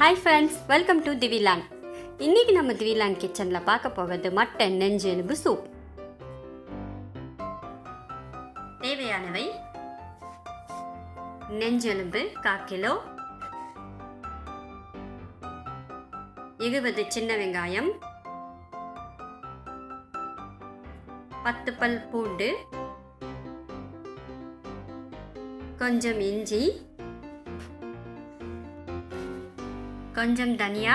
Hi friends, welcome to Dhiviland. இன்னைக்கு நம்ம Dhiviland கிச்சன்ல பார்க்க போகிறது மட்டன் நெஞ்சு எலும்பு சூப். தேவையானவை நெஞ்சு எலும்பு 1/4 கிலோ, 20 சின்ன வெங்காயம், 10 பல் பூண்டு, கொஞ்சம் இஞ்சி, கொஞ்சம் தனியா,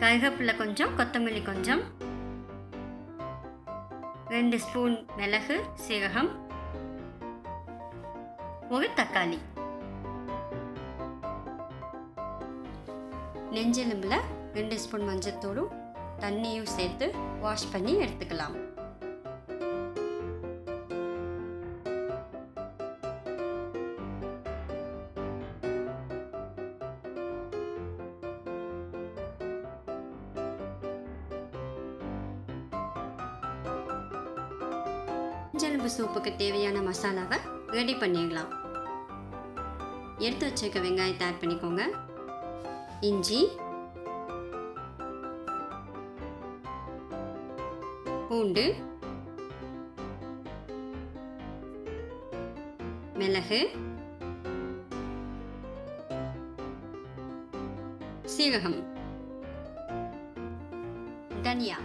கருவேப்பிலை கொஞ்சம், கொத்தமல்லி கொஞ்சம், 2 ஸ்பூன் மிளகு சீரகம், ஒரு தக்காளி. நெஞ்செலும்பில் 2 ஸ்பூன் மஞ்சத்தூளும் தண்ணியும் சேர்த்து வாஷ் பண்ணி எடுத்துக்கலாம். நெஞ்செலும்பு சூப்புக்கு தேவையான மசாலாவை ரெடி பண்ணிடலாம். எடுத்து வச்சிருக்க வெங்காயத்தை ஆட் பண்ணிக்கோங்க, இஞ்சி, பூண்டு, மிளகு, சீரகம், தனியா.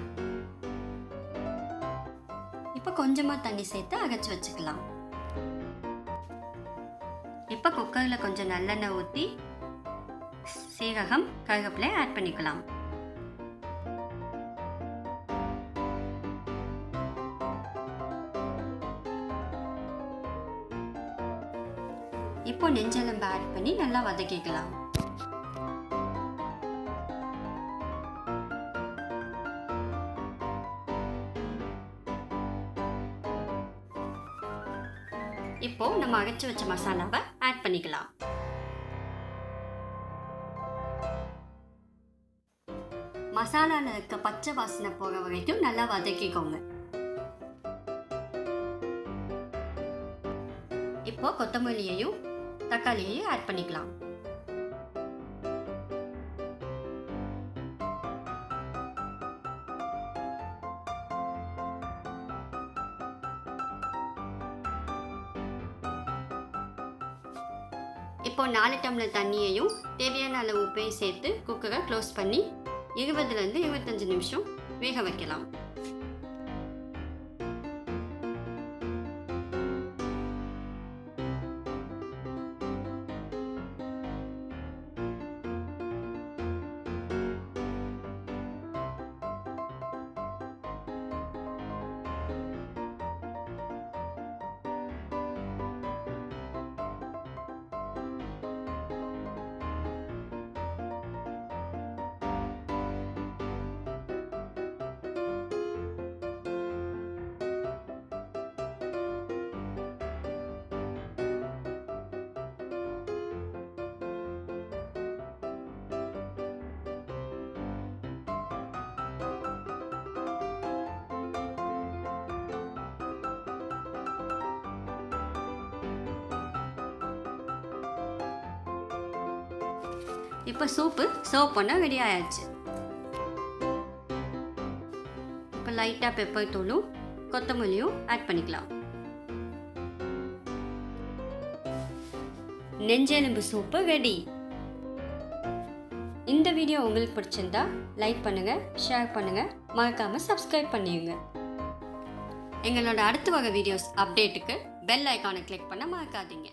இப்போ கொஞ்சமாக தண்ணி சேர்த்து அரைச்சி வச்சுக்கலாம். இப்போ குக்கரில் கொஞ்சம் நல்லெண்ணெய் ஊற்றி சீரகம் கருவேப்பிலை ஆட் பண்ணிக்கலாம். இப்போ நெஞ்செலும்பு ஆட் பண்ணி நல்லா வதக்கிக்கலாம். இப்போ நம்ம அரைச்சு வச்ச மசாலாவை ஆட் பண்ணிக்கலாம். மசாலால இருக்க பச்சை வாசனை போற வரைக்கும் நல்லா வதக்கிக்கோங்க. இப்போ கொத்தமல்லியையும் தக்காளியையும் ஆட் பண்ணிக்கலாம். இப்போ 4 டம்ளர் தண்ணியையும் தேவையான அளவு உப்பையும் சேர்த்து குக்கரை க்ளோஸ் பண்ணி 20லேருந்து 25 நிமிஷம் வேக வைக்கலாம். இப்போ சூப்பு சர்வ் பண்ண ரெடி ஆயாச்சு. இப்போ லைட்டாக பெப்பர் தூளும் கொத்தமல்லியும் ஆட் பண்ணிக்கலாம். நெஞ்செலும்பு சூப்பு ரெடி. இந்த வீடியோ உங்களுக்கு பிடிச்சிருந்தா லைக் பண்ணுங்க, ஷேர் பண்ணுங்க, மறக்காம சப்ஸ்கிரைப் பண்ணிடுங்க. எங்களோட அடுத்து வர வீடியோஸ் அப்டேட்டுக்கு பெல் ஐக்கானை கிளிக் பண்ண மறக்காதீங்க.